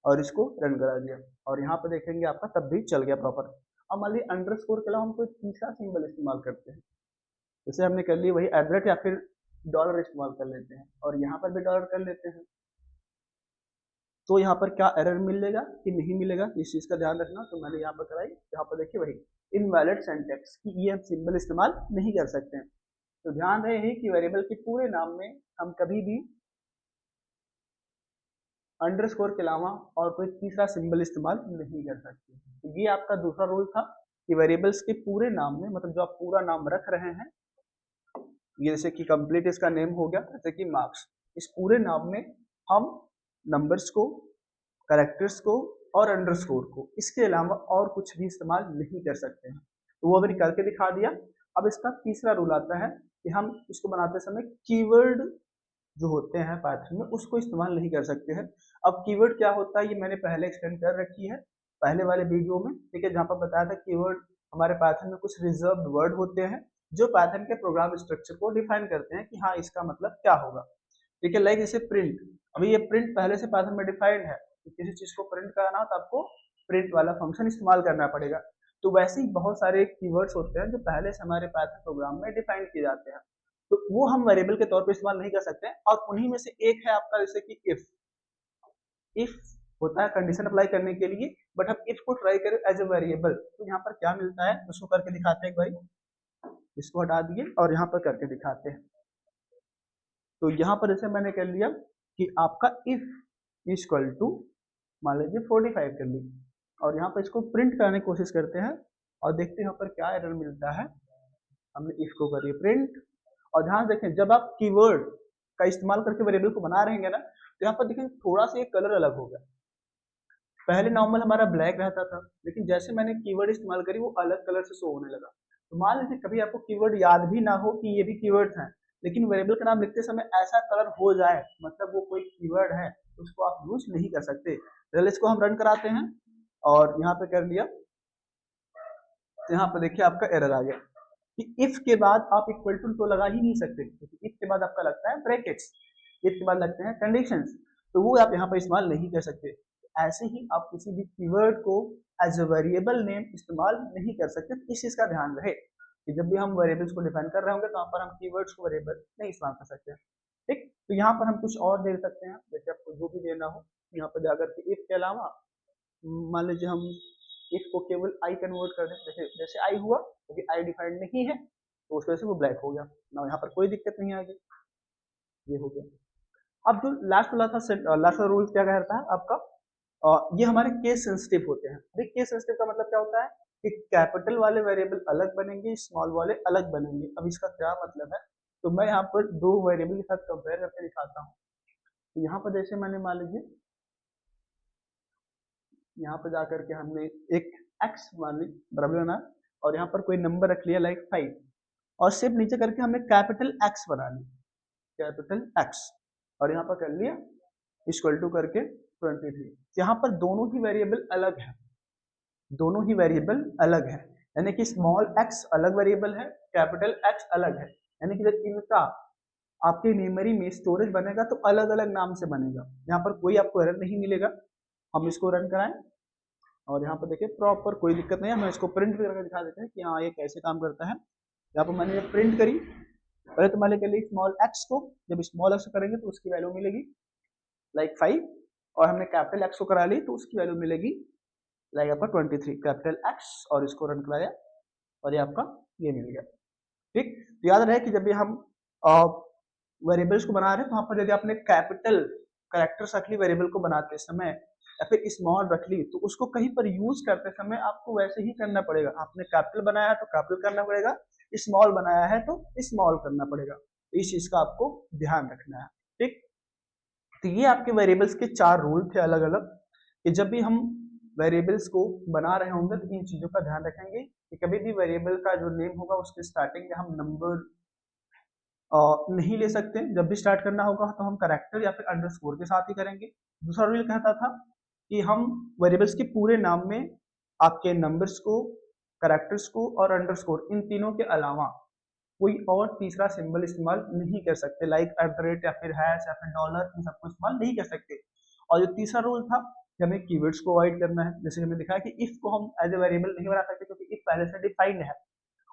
और इसको रन करा दिया, और यहाँ पर देखेंगे आपका तब भी चल गया प्रॉपर। अब मान लीजिए अंडरस्कोर के अलावा हम कोई तीसरा सिंबल इस्तेमाल करते हैं, जैसे हमने कर ली वही एडरेट या फिर डॉलर इस्तेमाल कर लेते हैं, और यहाँ पर भी डॉलर कर लेते हैं, तो यहाँ पर क्या एरर मिलेगा कि नहीं मिलेगा, इस चीज का ध्यान रखना। तो मैंने यहाँ पर कराई, यहाँ पर देखिए वही इनवैलिड सिंटैक्स कि ये हम सिंबल इस्तेमाल नहीं कर सकते हैं। तो ध्यान रहे कि वेरिएबल के पूरे नाम में हम कभी भी अंडरस्कोर के अलावा और कोई तीसरा सिंबल इस्तेमाल नहीं कर सकते। तो ये आपका दूसरा रूल था कि वेरिएबल्स के पूरे नाम में, मतलब जो आप पूरा नाम रख रहे हैं, ये जैसे कि कंप्लीट इसका नेम हो गया, जैसे कि मार्क्स, इस पूरे नाम में हम नंबर्स को, कैरेक्टर्स को और अंडरस्कोर को, इसके अलावा और कुछ भी इस्तेमाल नहीं कर सकते हैं। तो वो अभी करके दिखा दिया। अब इसका तीसरा रूल आता है कि हम इसको बनाते समय कीवर्ड जो होते हैं पाइथन में उसको इस्तेमाल नहीं कर सकते हैं। अब कीवर्ड क्या होता है ये मैंने पहले एक्सप्लेन कर रखी है पहले वाले वीडियो में, ठीक है, जहाँ पर बताया था कीवर्ड हमारे पाइथन में कुछ रिजर्व्ड वर्ड होते हैं जो पाइथन के प्रोग्राम स्ट्रक्चर को डिफाइन करते हैं कि हाँ इसका मतलब क्या होगा, ठीक है। लाइक जैसे प्रिंट, अभी ये प्रिंट पहले से पाइथन में डिफाइंड है, तो किसी चीज को प्रिंट कराना हो तो आपको प्रिंट वाला फंक्शन इस्तेमाल करना पड़ेगा। तो वैसे ही बहुत सारे कीवर्ड्स होते हैं जो पहले से हमारे पाइथन प्रोग्राम में डिफाइन किए जाते हैं, तो वो हम वेरिएबल के तौर पे इस्तेमाल नहीं कर सकते। और उन्हीं में से एक है आपका जैसे कि इफ होता है कंडीशन अप्लाई करने के लिए, बट हम इफ को ट्राई करें एज ए वेरिएबल, तो यहाँ पर क्या मिलता है उसको करके दिखाते हैं एक बार, इसको हटा दिए और यहाँ पर करके दिखाते हैं। तो यहाँ पर जैसे मैंने कर लिया कि आपका इफ इक्वल टू मान लीजिए 45 कर ली, और यहाँ पर इसको प्रिंट करने की कोशिश करते हैं और देखते हैं यहाँ पर क्या एरर मिलता है। हमने इफ को करिए प्रिंट, और ध्यान रखें जब आप कीवर्ड का इस्तेमाल करके वेरिएबल को बना रहेंगे ना, तो यहाँ पर देखें थोड़ा सा एक कलर अलग हो गया। पहले नॉर्मल हमारा ब्लैक रहता था, लेकिन जैसे मैंने कीवर्ड इस्तेमाल करी वो अलग कलर से शो होने लगा। तो मान लीजिए कभी आपको कीवर्ड याद भी ना हो कि ये भी कीवर्ड्स हैं, लेकिन वेरिएबल का नाम लिखते समय ऐसा कलर हो जाए, मतलब वो कोई कीवर्ड है, तो उसको आप यूज नहीं कर सकते। चलिए इसको हम रन कराते हैं, और यहाँ पे कर लिया, तो यहाँ पे देखिए आपका एरर आ गया कि इफ के बाद आप इक्वल टू तो लगा ही नहीं सकते, क्योंकि इफ के बाद आपका लगता है ब्रैकेट्स, इफ के बाद लगते हैं कंडीशंस, तो वो आप यहाँ पर इस्तेमाल नहीं कर सकते। ऐसे ही आप किसी भी कीवर्ड को एज ए वेरिएबल नेम इस्तेमाल नहीं कर सकते। इस चीज का ध्यान रहे कि जब भी हम वेरिएबल्स को डिफाइन कर रहे होंगे तो यहाँ पर हम कीवर्ड्स को वेरिएबल नहीं इस्तेमाल कर सकते, ठीक। तो यहाँ पर हम कुछ और दे सकते हैं, जैसे आपको जो भी देना हो, यहाँ पर जाकर के इफ के अलावा मान लीजिए हम इफ को केवल आई कन्वर्ट कर दें, जैसे आई हुआ, क्योंकि आई डिफाइंड नहीं है तो उस वजह से वो ब्लैक हो गया ना, यहाँ पर कोई दिक्कत नहीं आ गई, ये हो गया। अब जो लास्ट वाला था, लास्ट वाला रूल क्या कहता है आपका, ये हमारे केस सेंसिटिव होते हैं। देखिए केस सेंसिटिव का मतलब क्या होता है कि कैपिटल वाले वेरिएबल अलग बनेंगे, स्मॉल वाले अलग बनेंगे। अब इसका क्या मतलब है, तो मैं यहाँ पर दो वेरिएबल के साथ कंपेयर करके दिखाता हूँ। तो यहाँ पर जैसे मैंने मान लीजिए यहाँ पर जाकर के हमने एक x मान ली बराबर बना, और यहाँ पर कोई नंबर रख लिया लाइक 5, और सिर्फ नीचे करके हमने कैपिटल X बना ली, कैपिटल X, और यहाँ पर कर लिया इक्वल टू करके 23। यहाँ पर दोनों ही वेरिएबल अलग है, दोनों ही वेरिएबल अलग है, यानी कि स्मॉल x अलग वेरिएबल है, कैपिटल X अलग है, यानी कि जब इनका आपके मेमोरी में स्टोरेज बनेगा तो अलग अलग नाम से बनेगा। यहाँ पर कोई आपको एरर नहीं मिलेगा। हम इसको रन कराएं और यहाँ पर देखिए प्रॉपर कोई दिक्कत नहीं है। मैं इसको प्रिंट करके दिखा देते हैं कि हाँ ये कैसे काम करता है। यहाँ पर मैंने प्रिंट करी, पहले तो मान लिया स्मॉल x को, जब स्मॉल x करेंगे तो उसकी वैल्यू मिलेगी लाइक 5, और हमने कैपिटल X को करा ली तो उसकी वैल्यू मिलेगी लाइक आपका 23 कैपिटल X, और इसको रन कराया और ये आपका ये मिल गया। ठीक, तो याद रहे कि जब भी हम वेरिएबल्स को बना रहे हैं तो वहाँ पर यदि आपने कैपिटल कैरेक्टर्स रख ली वेरिएबल को बनाते समय या फिर स्मॉल रख ली तो उसको कहीं पर यूज करते समय आपको वैसे ही करना पड़ेगा। आपने कैपिटल बनाया है तो कैपिटल करना पड़ेगा, स्मॉल बनाया है तो स्मॉल करना पड़ेगा। इस चीज का आपको ध्यान रखना है। ठीक, तो ये आपके वेरिएबल्स के 4 रूल थे अलग अलग, कि जब भी हम वेरिएबल्स को बना रहे होंगे तो इन चीजों का ध्यान रखेंगे कि कभी भी वेरिएबल का जो नेम होगा उसके स्टार्टिंग में हम नंबर नहीं ले सकते। जब भी स्टार्ट करना होगा तो हम कैरेक्टर या फिर अंडरस्कोर के साथ ही करेंगे। दूसरा रूल कहता था कि हम वेरिएबल्स के पूरे नाम में आपके नंबर्स को, कैरेक्टर्स को और अंडरस्कोर इन तीनों के अलावा कोई और तीसरा सिंबल इस्तेमाल नहीं कर सकते, लाइक @ या फिर हैश या फिर डॉलर, इन सबको इस्तेमाल नहीं कर सकते। और जो तीसरा रूल था कि हमें कीवर्ड्स को अवॉइड करना है। जैसे हमने दिखाया कि इफ को हम एज ए वेरिएबल नहीं बना सकते क्योंकि इफ पहले से डिफाइंड है।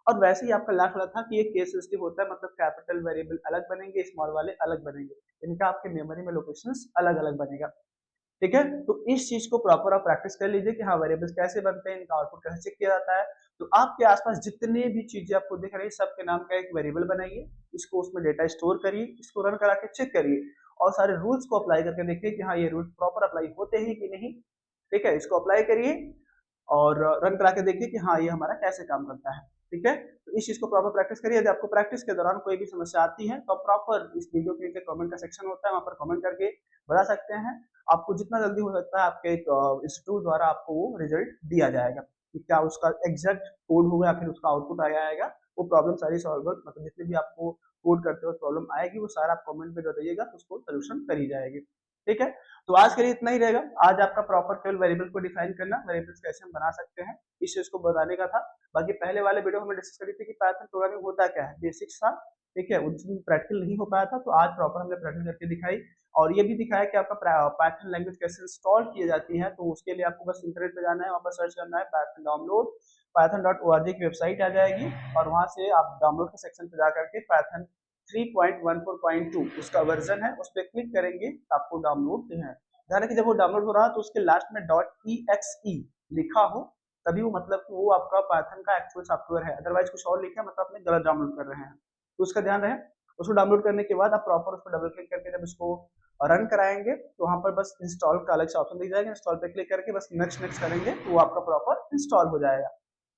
और वैसे ही आपका लास्ट वाला था कि ये केस सेंसिटिव होता है, मतलब कैपिटल वेरिएबल अलग बनेंगे, स्मॉल वाले अलग बनेंगे, इनका आपके मेमोरी में लोकेशंस अलग अलग बनेगा। ठीक है, तो इस चीज को प्रॉपर आप प्रैक्टिस कर लीजिए कि हाँ वेरिएबल्स कैसे बनते हैं, इनका आउटपुट कैसे चेक किया जाता है। तो आपके आसपास जितने भी चीजें आपको दिख रही है सबके नाम का एक वेरिएबल बनाइए, इसको उसमें डेटा स्टोर करिए, इसको रन करा के चेक करिए और सारे रूल्स को अप्लाई करके देखिए कि हाँ ये रूल्स प्रॉपर अप्लाई होते हैं कि नहीं। ठीक है, इसको अप्लाई करिए और रन करा के देखिए कि हाँ ये हमारा कैसे काम करता है। ठीक है, तो इस चीज को प्रॉपर प्रैक्टिस करिए। यदि आपको प्रैक्टिस के दौरान कोई भी समस्या आती है तो प्रॉपर इस वीडियो के नीचे कमेंट का सेक्शन होता है, वहां पर कमेंट करके बता सकते हैं। आपको जितना जल्दी हो सकता है आपके इंस्टीट्यूट द्वारा आपको वो रिजल्ट दिया जाएगा कि क्या उसका एग्जैक्ट कोड होगा या फिर उसका आउटपुट आएगा। वो प्रॉब्लम सारी सॉल्व, मतलब जितने भी आपको कोड करते हुए प्रॉब्लम आएगी वो सारा आप कमेंट में बताइएगा, उसको सोल्यूशन करी जाएगी। ठीक है, तो आज के लिए इतना ही रहेगा। आज आपका प्रॉपर केवल वेरिएबल को डिफाइन करना, वेरिएबल्स कैसे हम बना सकते हैं, इस चीज को बताने का था। बाकी पहले वाले वीडियो में डिस्कस करी थी कि पाइथन प्रोग्रामिंग होता क्या है, बेसिक्स था। ठीक है, उस दिन प्रैक्टिकल नहीं हो पाया था तो आज प्रॉपर हमने प्रैक्टिस करके दिखाई और ये भी दिखाया कि आपका पाइथन लैंग्वेज कैसे इंस्टॉल की जाती है। तो उसके लिए आपको बस इंटरनेट पे जाना है, वहाँ पर सर्च करना है पाइथन डाउनलोड, python.org की वेबसाइट आ जाएगी और वहाँ से आप डाउनलोड के सेक्शन पे जाकर के पाइथन 3.14.2 उसका वर्जन है, उस पर क्लिक करेंगे आपको डाउनलोड है। ध्यान कि जब वो डाउनलोड हो रहा है तो उसके लास्ट में .exe लिखा हो तभी वो मतलब कि वो आपका पाइथन का एक्चुअल सॉफ्टवेयर है, अदरवाइज कुछ और लिखा है मतलब आपने गलत डाउनलोड कर रहे हैं, तो उसका ध्यान रहे। उसको डाउनलोड करने के बाद आप प्रॉपर उस पर डबल क्लिक करके जब इसको रन कराएंगे तो वहाँ पर बस इंस्टॉल का अलग से ऑप्शन दिख जाएगा, इंस्टॉल पे क्लिक करके बस नेक्स्ट नेक्स्ट करेंगे तो वो आपका प्रॉपर इंस्टॉल हो जाएगा।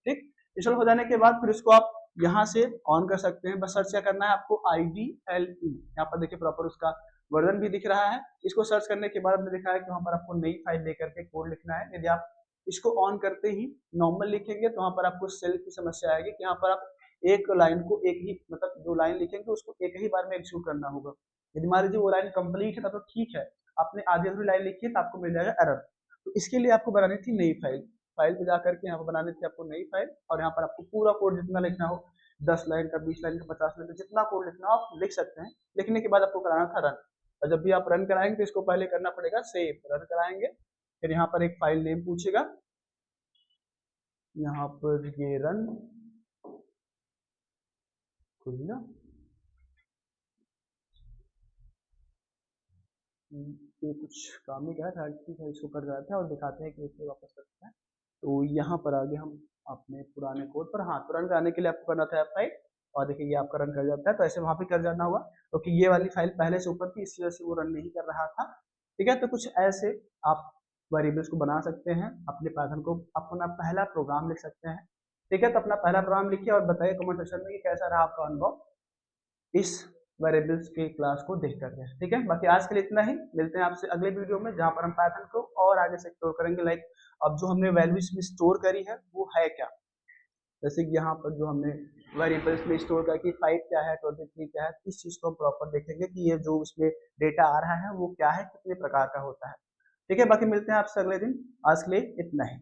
ठीक, इंस्टॉल हो जाने के बाद फिर इसको आप यहाँ से ऑन कर सकते हैं। बस सर्च क्या करना है आपको IDLE, यहाँ पर देखिए प्रॉपर उसका वर्जन भी दिख रहा है। इसको सर्च करने के बाद हमने दिखा है कि वहाँ पर आपको नई फाइल लेकर के कोड लिखना है। यदि आप इसको ऑन करते ही नॉर्मल लिखेंगे तो वहाँ पर आपको सेल की समस्या आएगी कि यहाँ पर आप एक लाइन को एक ही, मतलब जो लाइन लिखेंगे उसको एक ही बार में एग्जीक्यूट करना होगा। यदि मान लीजिए वो लाइन कंप्लीट है तब तो ठीक है, आपने आधी अधूरी लाइन लिखी है तो आपको मिल जाएगा एरर। तो इसके लिए आपको बनानी थी नई फाइल, फाइल पे जाकर के यहाँ पर बनानी थी आपको नई फाइल और यहाँ पर आपको पूरा कोड जितना लिखना हो, 10 लाइन का, 20 लाइन का, 50 लाइन का, जितना कोड लिखना हो आप लिख सकते हैं। लिखने के बाद आपको कराना था रन, और जब भी आप रन कराएंगे तो इसको पहले करना पड़ेगा सेव। रन कराएंगे फिर यहाँ पर एक फाइल नेम पूछेगा, यहाँ पर ये रन खुलेगा, ये कुछ काम ही गया था, इसको कर रहा था और दिखाते हैं कि इसे वापस करते हैं। तो यहाँ पर आगे हम अपने पुराने कोड पर, हाँ तो रन कराने के लिए आपको करना था फाइल और देखिए ये आपका रन कर जाता है। तो ऐसे वहाँ पे कर जाना हुआ क्योंकि ये वाली फाइल पहले से ऊपर थी इस वजह से वो रन नहीं कर रहा था। ठीक है, तो कुछ ऐसे आप वेरिएबल्स को बना सकते हैं, अपने पाइथन को अपना पहला प्रोग्राम लिख सकते हैं। ठीक है, तो अपना पहला प्रोग्राम लिखिए और बताइए कमेंट सेक्शन में कि कैसा रहा आपका अनुभव इस वेरिएबल्स के क्लास को देख करके। ठीक है, बाकी आज के लिए इतना ही, मिलते हैं आपसे अगले वीडियो में जहाँ पर हम पाइथन को और आगे से एक्सप्लोर करेंगे। लाइक अब जो हमने वैल्यूज में स्टोर करी है वो है क्या, जैसे कि यहाँ पर जो हमने वेरिएबल्स में स्टोर करके 5 क्या है, 23 क्या है, इस चीज को हम प्रॉपर देखेंगे कि ये जो उसमें डेटा आ रहा है वो क्या है, कितने प्रकार का होता है। ठीक है, बाकी मिलते हैं आपसे अगले दिन। आज के लिए इतना ही।